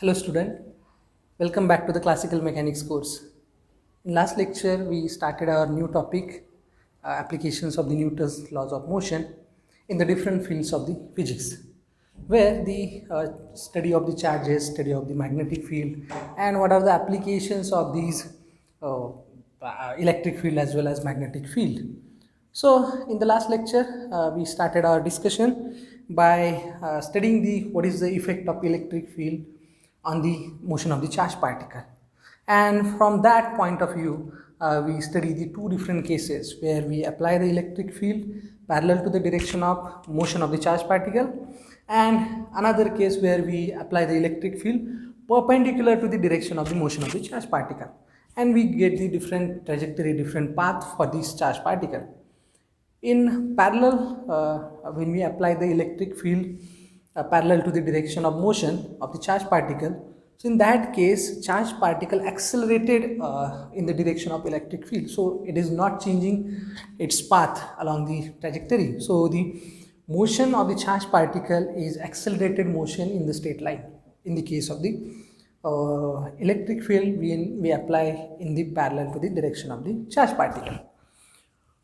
Hello student, welcome back to the classical mechanics course. In last lecture we started our new topic, applications of the Newton's laws of motion in the different fields of the physics, where the study of the charges, study of the magnetic field, and what are the applications of these uh, electric field as well as magnetic field. So in the last lecture we started our discussion by studying the what is the effect of electric field on the motion of the charged particle, and from that point of view we study the two different cases where we apply the electric field parallel to the direction of motion of the charged particle, and another case where we apply the electric field perpendicular to the direction of the motion of the charged particle, and we get the different trajectory, different path for this charged particle. In parallel, when we apply the electric field parallel to the direction of motion of the charged particle, so in that case charged particle accelerated in the direction of electric field, so it is not changing its path along the trajectory. So the motion of the charged particle is accelerated motion in the straight line in the case of the electric field we apply in the parallel to the direction of the charged particle.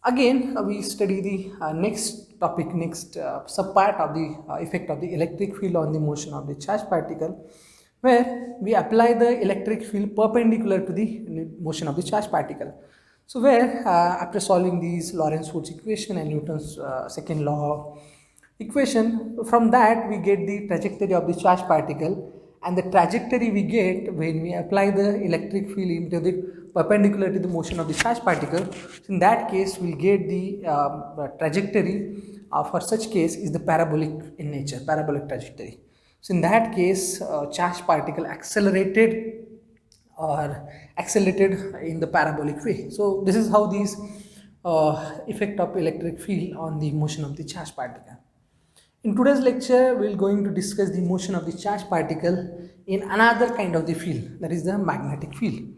Again, we study the next topic, next subpart of the effect of the electric field on the motion of the charged particle, where we apply the electric field perpendicular to the motion of the charged particle. So where after solving these Lorentz-Wolff equation and Newton's second law of equation, from that we get the trajectory of the charged particle, and the trajectory we get when we apply the electric field into the perpendicular to the motion of the charged particle. In that case we'll get the trajectory for such case is the parabolic in nature, parabolic trajectory. So in that case charged particle accelerated in the parabolic way. So this is how these effect of electric field on the motion of the charged particle. In today's lecture, we are going to discuss the motion of the charged particle in another kind of the field, that is the magnetic field.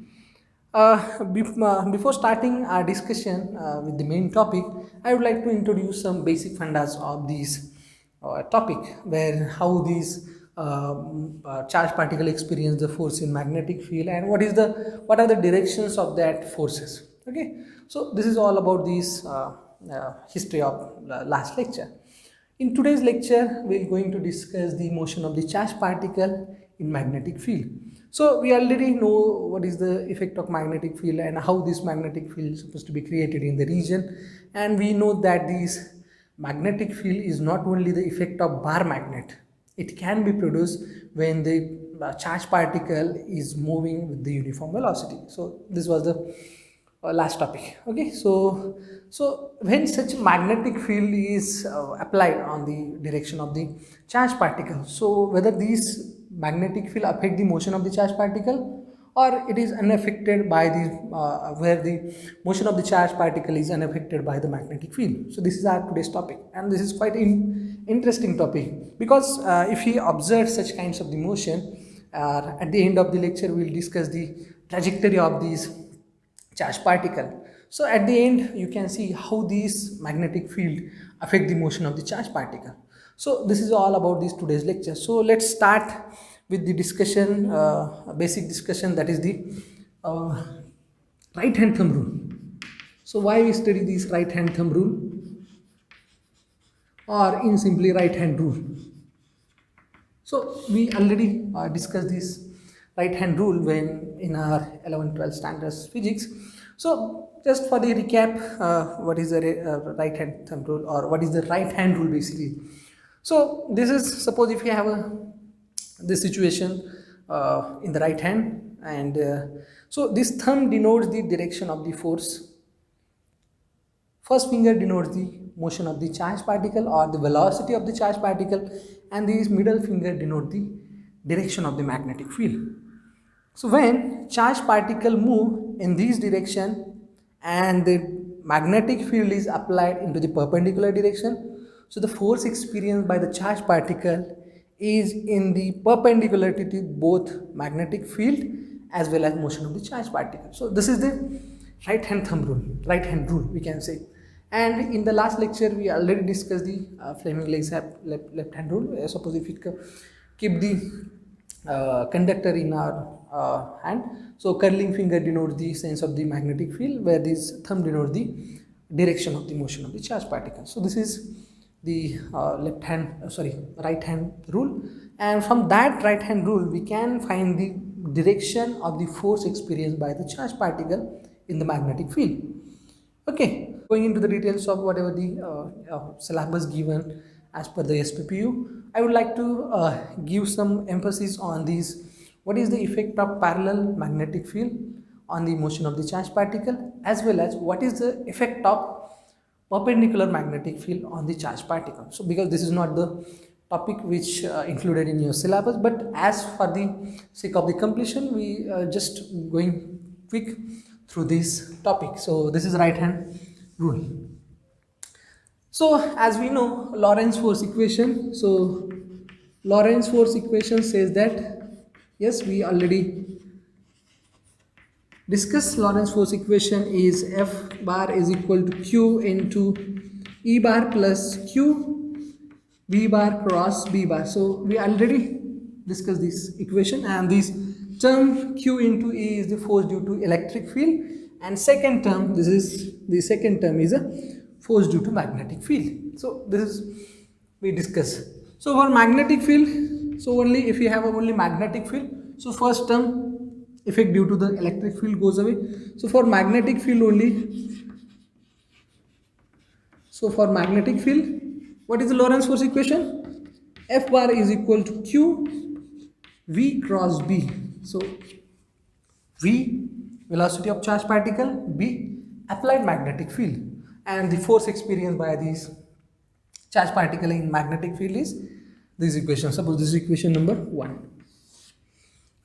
Before starting our discussion with the main topic, I would like to introduce some basic fundas of this topic, where how these charged particle experience the force in magnetic field and what are the directions of that forces. Okay, so this is all about this history of last lecture. In today's lecture, we are going to discuss the motion of the charged particle in magnetic field. So we already know what is the effect of magnetic field and how this magnetic field is supposed to be created in the region, and we know that this magnetic field is not only the effect of bar magnet, it can be produced when the charged particle is moving with the uniform velocity. So this was the last topic. Okay, so when such magnetic field is applied on the direction of the charged particle, so whether these magnetic field affect the motion of the charged particle or it is unaffected by the where the motion of the charged particle is unaffected by the magnetic field. So this is our today's topic, and this is quite interesting topic because if we observe such kinds of the motion, at the end of the lecture we will discuss the trajectory of these charged particle. So at the end you can see how these magnetic field affect the motion of the charged particle. So this is all about this today's lecture. So let's start with the discussion, basic discussion, that is the right hand thumb rule. So why we study this right hand thumb rule, or in simply right hand rule? So we already discussed this right hand rule when in our 11-12 standards physics. So just for the recap, what is the right hand thumb rule, or what is the right hand rule basically? So this is, suppose if you have this situation in the right hand, and so this thumb denotes the direction of the force, first finger denotes the motion of the charged particle or the velocity of the charged particle, and this middle finger denote the direction of the magnetic field. So when charged particle move in this direction and the magnetic field is applied into the perpendicular direction, so the force experienced by the charged particle is in the perpendicular to both magnetic field as well as motion of the charged particle. So this is the right hand thumb rule, right hand rule we can say. And in the last lecture we already discussed the Fleming left hand rule. Suppose if you keep the conductor in our hand. So curling finger denotes the sense of the magnetic field, where this thumb denotes the direction of the motion of the charged particle. So this is the right hand rule, and from that right hand rule we can find the direction of the force experienced by the charged particle in the magnetic field. Okay, going into the details of whatever the syllabus given as per the SPPU, I would like to give some emphasis on these. What is the effect of parallel magnetic field on the motion of the charged particle, as well as what is the effect of perpendicular magnetic field on the charged particle. So because this is not the topic which included in your syllabus, but as for the sake of the completion, we just going quick through this topic. So this is right hand rule. So as we know, Lorentz force equation. So Lorentz force equation says that, yes, we already discussed Lorentz force equation is F bar is equal to Q into E bar plus Q V bar cross B bar. So we already discussed this equation, and this term Q into E is the force due to electric field, and second term, this is the second term, is a force due to magnetic field. So this is we discuss. So for magnetic field, so only if you have only magnetic field, so first term effect due to the electric field goes away. So for magnetic field only, so for magnetic field, what is the Lorentz force equation? F bar is equal to Q V cross B. So V, velocity of charged particle, B, applied magnetic field, and the force experienced by these charged particle in magnetic field is this equation. Suppose this is equation number 1.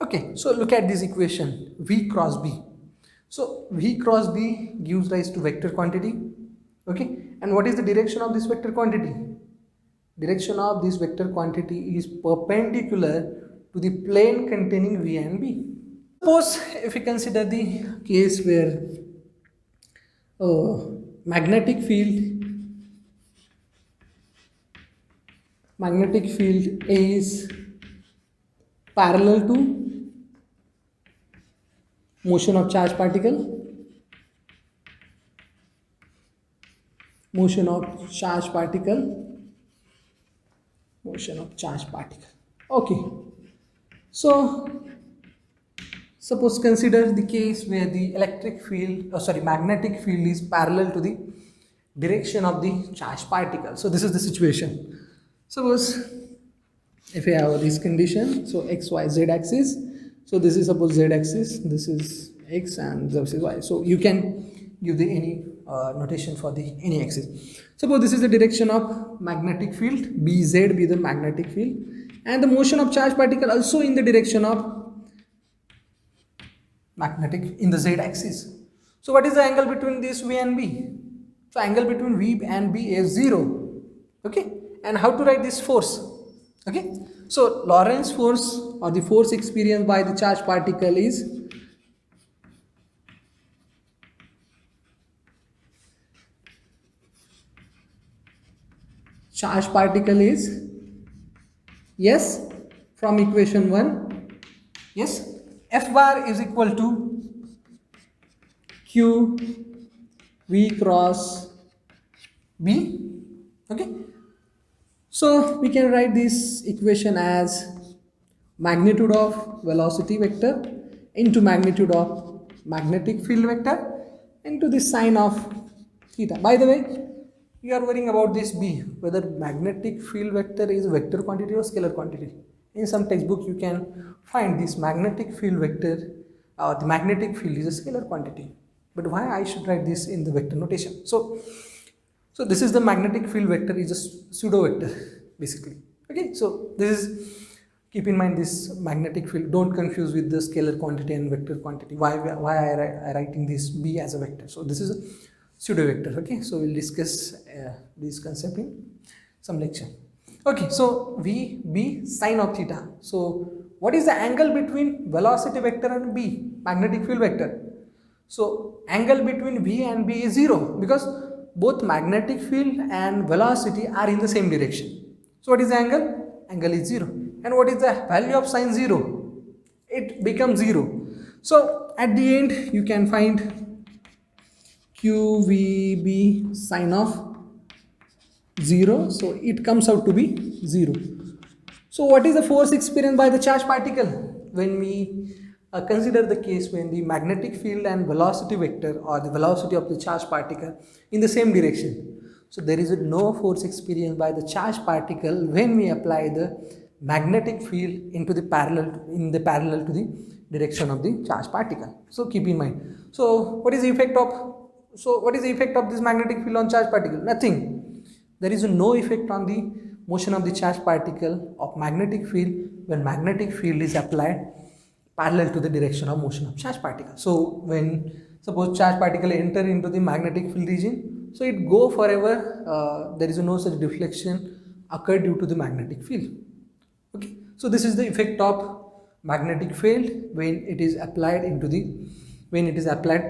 Okay, so look at this equation, V cross B. So V cross B gives rise to vector quantity. Okay, and what is the direction of this vector quantity? Direction of this vector quantity is perpendicular to the plane containing V and B. Suppose if we consider the case where magnetic field is parallel to motion of charged particle, Okay, so suppose consider the case where the magnetic field is parallel to the direction of the charged particle. So this is the situation. Suppose if you have this condition, so x, y, z axis. So this is suppose z axis, this is x, and this is y. So you can give the any notation for the any axis. Suppose this is the direction of magnetic field, Bz be the magnetic field, and the motion of charged particle also in the direction of magnetic in the z axis. So what is the angle between this V and B? So angle between V and B is 0. Okay, and how to write this force? Okay, so Lorentz force, or the force experienced by the charged particle, is yes, from equation 1, yes, F bar is equal to Q V cross B. Okay, so we can write this equation as magnitude of velocity vector into magnitude of magnetic field vector into the sine of theta. By the way, you are worrying about this B, whether magnetic field vector is a vector quantity or scalar quantity. In some textbook you can find this magnetic field vector, the magnetic field is a scalar quantity. But why I should write this in the vector notation? So this is the magnetic field vector, is a pseudo vector basically. Okay, so this is, keep in mind this magnetic field, don't confuse with the scalar quantity and vector quantity. Why I writing this B as a vector? So this is a pseudo vector. Okay, so we'll discuss this concept in some lecture. Okay, so V, B, sine of theta. So what is the angle between velocity vector and B, magnetic field vector? So angle between V and B is 0, because both magnetic field and velocity are in the same direction. So what is the angle? Angle is 0. And what is the value of sine 0? It becomes 0. So at the end you can find QVB sine of 0. So it comes out to be 0. So what is the force experienced by the charged particle? When we consider the case when the magnetic field and velocity vector or the velocity of the charged particle in the same direction. So there is no force experienced by the charged particle when we apply the magnetic field into the parallel to the direction of the charged particle. So keep in mind. So what is the effect of this magnetic field on charged particle? Nothing. There is no effect on the motion of the charged particle of magnetic field when magnetic field is applied parallel to the direction of motion of charged particle. So when suppose charged particle enter into the magnetic field region, so it go forever. There is no such deflection occur due to the magnetic field. Okay, so this is the effect of magnetic field when it is applied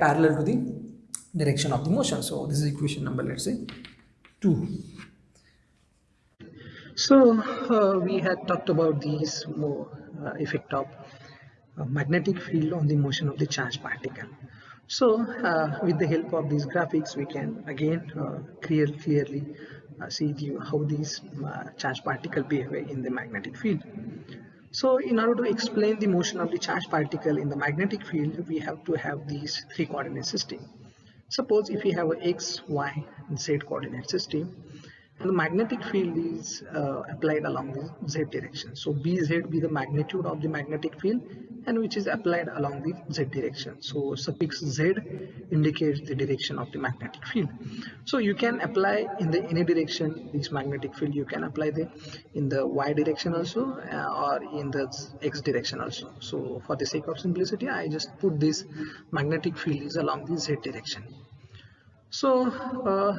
parallel to the direction of the motion. So this is equation number, let's say 2. So we had talked about these more effect of magnetic field on the motion of the charged particle. So with the help of these graphics we can again clearly see how these charged particle behave in the magnetic field. So in order to explain the motion of the charged particle in the magnetic field, we have to have these 3 coordinate system. Suppose if we have a x, y and z coordinate system, and the magnetic field is applied along the z direction. So Bz be the magnitude of the magnetic field and which is applied along the z direction. So suffix z indicates the direction of the magnetic field. So you can apply in the any direction this magnetic field. You can apply in the y direction also or in the x direction also. So for the sake of simplicity, I just put this magnetic field is along the z direction. So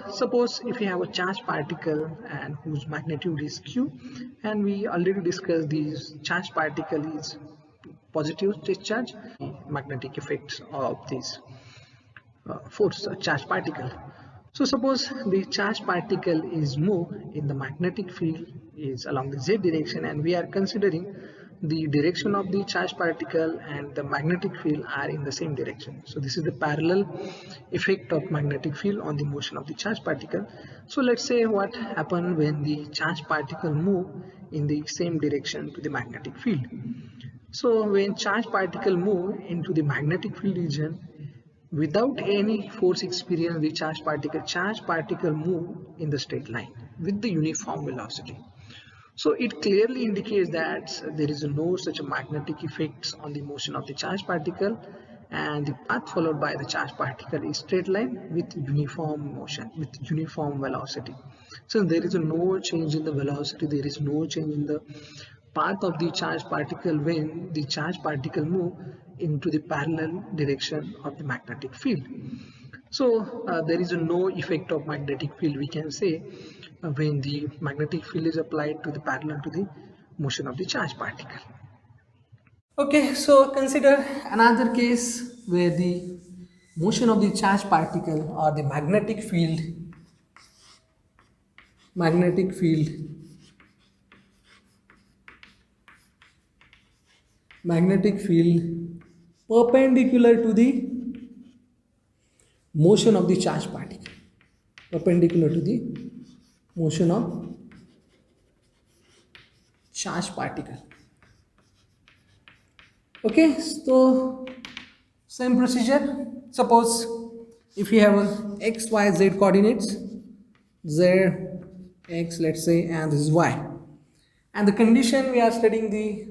suppose if you have a charged particle and whose magnitude is q, and we already discussed these charged particle is positive discharge, magnetic effects of this force charged particle. So suppose the charged particle is moved in the magnetic field is along the z direction, and we are considering the direction of the charged particle and the magnetic field are in the same direction. So this is the parallel effect of magnetic field on the motion of the charged particle. So let's say what happened when the charged particle move in the same direction to the magnetic field. So when charged particle move into the magnetic field region without any force experience, the charged particle move in the straight line with the uniform velocity. So it clearly indicates that there is no such magnetic effects on the motion of the charged particle, and the path followed by the charged particle is straight line with uniform motion, with uniform velocity. So there is no change in the velocity, there is no change in the path of the charged particle when the charged particle move into the parallel direction of the magnetic field. So there is no effect of magnetic field, we can say, when the magnetic field is applied to the parallel to the motion of the charged particle. Okay, so consider another case where the motion of the charged particle or the magnetic field perpendicular to the motion of the charged particle, perpendicular to the motion of charged particle. Okay, so same procedure. Suppose if you have a x, y, z coordinates, z, x, let's say, and this is y, and the condition we are studying the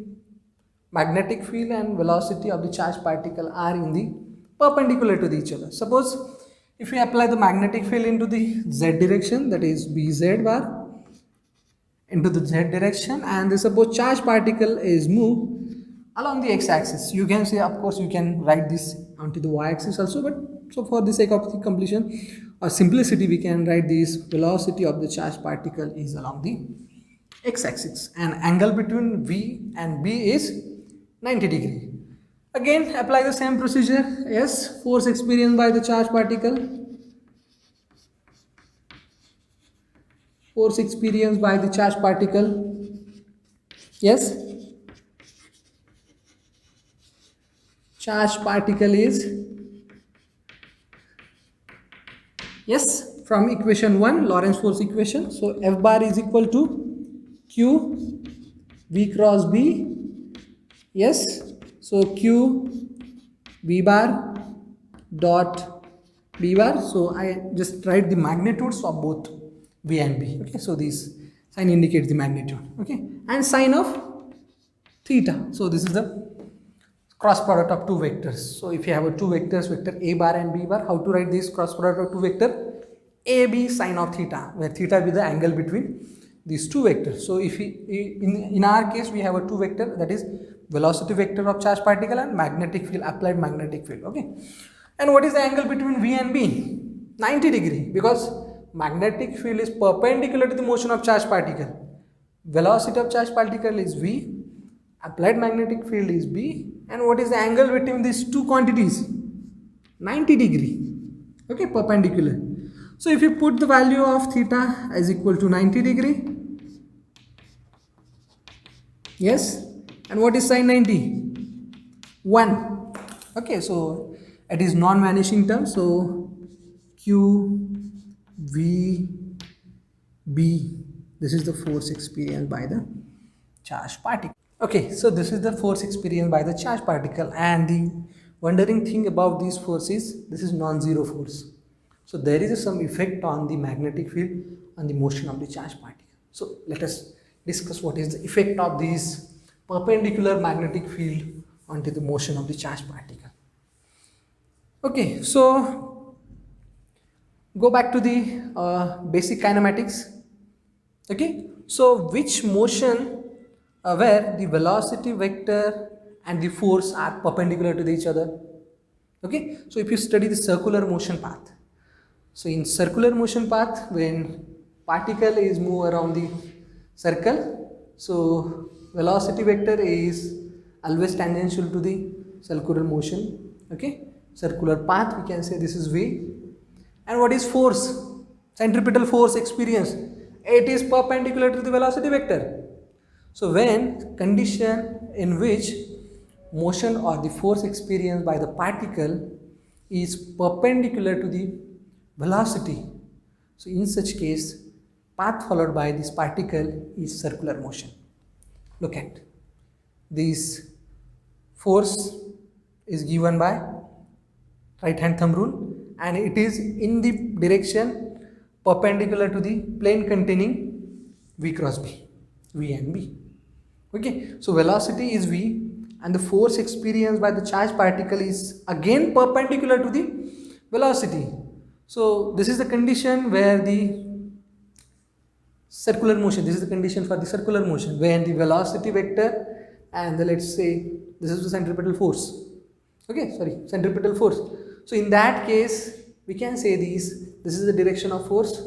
magnetic field and velocity of the charged particle are in the perpendicular to each other. Suppose if we apply the magnetic field into the z direction, that is Bz bar into the z direction, and suppose charged particle is moved along the x-axis, you can say, of course you can write this onto the y-axis also, but so for the sake of the completion or simplicity we can write this velocity of the charged particle is along the x-axis, and angle between V and B is 90 degree. Again apply the same procedure. Yes, force experienced by the charged particle, yes, charged particle is, yes, from equation 1, Lorentz force equation. So F bar is equal to Q V cross B. Yes, so Q V bar dot B bar. So I just write the magnitudes of both V and B. Okay, so this sign indicates the magnitude. Okay, and sign of theta. So this is the cross product of two vectors. So if you have a two vectors, vector A bar and B bar, how to write this cross product of two vector? AB sine of theta, where theta be the angle between these two vectors. So if we, in our case, we have a two vector, that is velocity vector of charged particle and magnetic field, applied magnetic field. Okay, and what is the angle between V and B? 90 degree, because magnetic field is perpendicular to the motion of charged particle. Velocity of charged particle is V, applied magnetic field is B, and what is the angle between these two quantities? 90 degree. Okay, perpendicular. So if you put the value of theta as equal to 90 degree, yes, and what is sine 90? 1. Okay, so it is non-vanishing term, so Q V B, this is the force experienced by the charged particle. Okay, so this is the force experienced by the charged particle, and the wondering thing about these forces, this is non-zero force. So there is some effect on the magnetic field on the motion of the charged particle. So let us discuss what is the effect of this perpendicular magnetic field onto the motion of the charged particle. Okay, so go back to the basic kinematics. Okay, so which motion where the velocity vector and the force are perpendicular to each other? Okay, so if you study the circular motion path, so in circular motion path, when particle is move around the circle, so velocity vector is always tangential to the circular motion. Okay, circular path, we can say this is V. And what is force? Centripetal force experience, it is perpendicular to the velocity vector. So when condition in which motion or the force experienced by the particle is perpendicular to the velocity, so in such case path followed by this particle is circular motion. Look at this, force is given by right hand thumb rule, and it is in the direction perpendicular to the plane containing V cross B, V and B. Okay, so velocity is V and the force experienced by the charged particle is again perpendicular to the velocity. So this is the condition where the circular motion, this is the condition for the circular motion, when the velocity vector and the, let's say this is the centripetal force. Okay, sorry, centripetal force. So in that case we can say this is the direction of force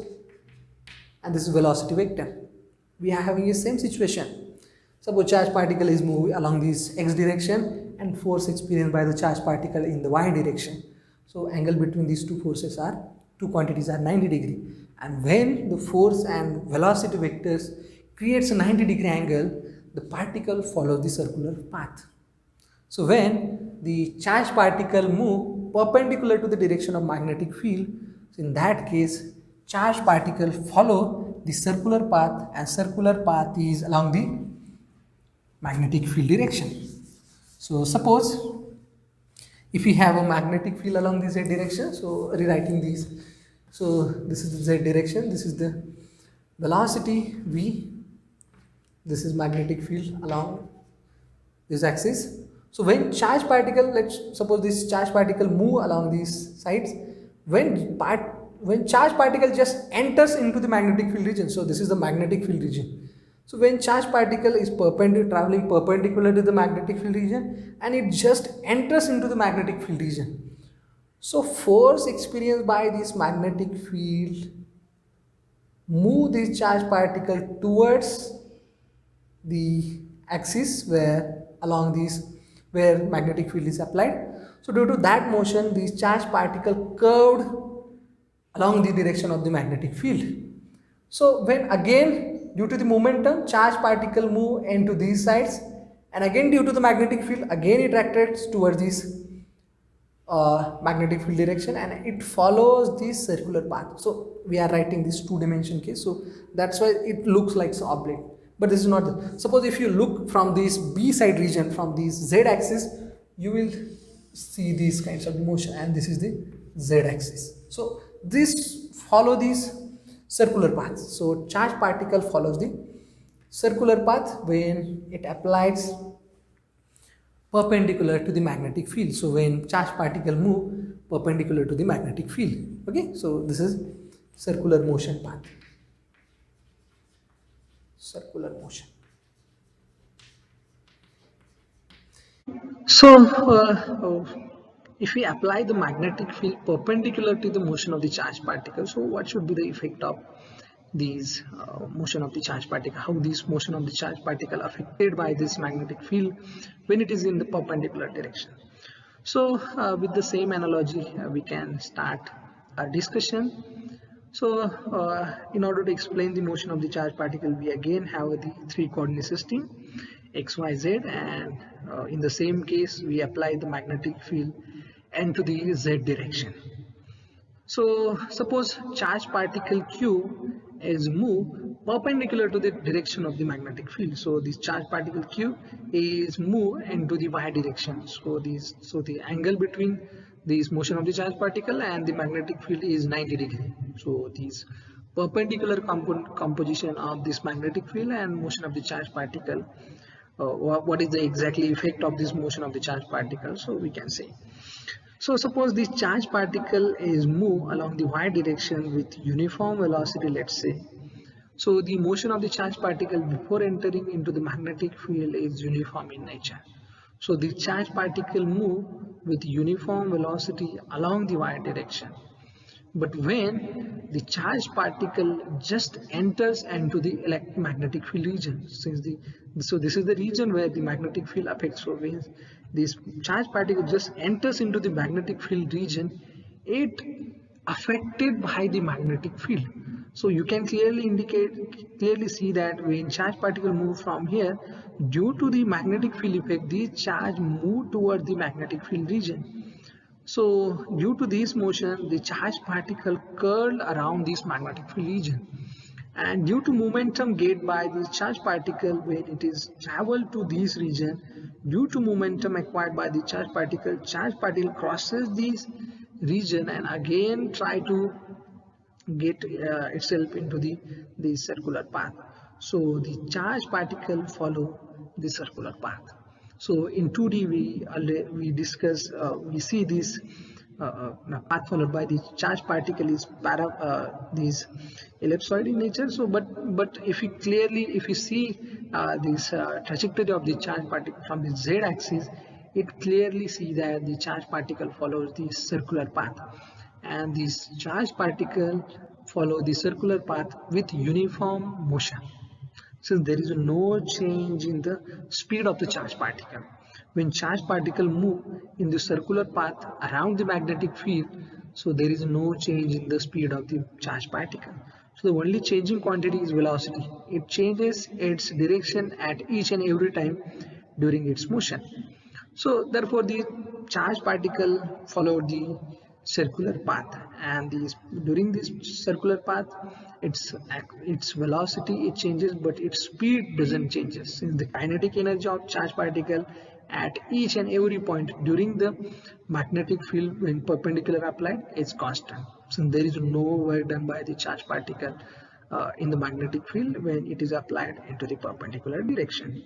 and this is velocity vector. We are having the same situation. Suppose charged particle is moving along this x direction and force experienced by the charged particle in the y direction. So angle between these two forces are, two quantities are 90 degree, and when the force and velocity vectors creates a 90 degree angle, the particle follows the circular path. So when the charged particle move perpendicular to the direction of magnetic field, so in that case charged particle follow the circular path, and circular path is along the magnetic field direction. So suppose if we have a magnetic field along the z direction, so rewriting these, so this is the z direction, this is the velocity v, this is magnetic field along this axis. So when charged particle, let's suppose this charged particle move along these sides, when charged particle just enters into the magnetic field region, so this is the magnetic field region. So when charged particle is traveling perpendicular to the magnetic field region and it just enters into the magnetic field region, so force experienced by this magnetic field move this charged particle towards the axis where along these where magnetic field is applied. So due to that motion, this charged particle curved along the direction of the magnetic field. So when again due to the momentum charged particle move into these sides, and again due to the magnetic field again it attracts towards this magnetic field direction, and it follows this circular path. So we are writing this two-dimension case, so that's why it looks like so oblique, but this is not suppose if you look from this B side region, from this Z axis, you will see these kinds of motion, and this is the Z axis. So this follow this circular path. So charge particle follows the circular path when it applies perpendicular to the magnetic field. So when charged particle move perpendicular to the magnetic field. Okay, so this is circular motion path. Circular motion. So if we apply the magnetic field perpendicular to the motion of the charged particle, so what should be the effect of these motion of the charged particle, how this motion of the charged particle affected by this magnetic field when it is in the perpendicular direction. So with the same analogy we can start our discussion. So in order to explain the motion of the charged particle, we again have the three coordinate system x, y, z, and in the same case we apply the magnetic field into the z direction. So suppose charged particle q is moved perpendicular to the direction of the magnetic field. So this charged particle q is moved into the y direction. So the angle between this motion of the charged particle and the magnetic field is 90 degree. So these perpendicular composition of this magnetic field and motion of the charged particle, what is the exactly effect of this motion of the charged particle, so we can say. So suppose this charged particle is moved along the y direction with uniform velocity, let's say. So the motion of the charged particle before entering into the magnetic field is uniform in nature. So the charged particle move with uniform velocity along the y direction. But when the charged particle just enters into the electromagnetic field region, so this is the region where the magnetic field affects. So when this charged particle just enters into the magnetic field region, it affected by the magnetic field. So you can clearly see that when charged particle move from here, due to the magnetic field effect, the charge move toward the magnetic field region. So due to this motion, the charged particle curled around this magnetic field region, and due to momentum gained by this charged particle when it is traveled to this region, due to momentum acquired by the charged particle crosses this region and again try to get itself into the circular path. So the charged particle follow the circular path. So in 2D we discuss, we see this path followed by the charged particle is this ellipsoid in nature. So but if you see this trajectory of the charged particle from the z axis, it clearly see that the charged particle follows the circular path, and this charged particle follow the circular path with uniform motion. Since there is no change in the speed of the charged particle, when charged particle move in the circular path around the magnetic field, so there is no change in the speed of the charged particle. So the only changing quantity is velocity. It changes its direction at each and every time during its motion. So therefore the charged particle followed the circular path, and during this circular path its velocity it changes, but its speed doesn't changes, since the kinetic energy of charged particle at each and every point during the magnetic field when perpendicular applied is constant, since there is no work done by the charged particle in the magnetic field when it is applied into the perpendicular direction.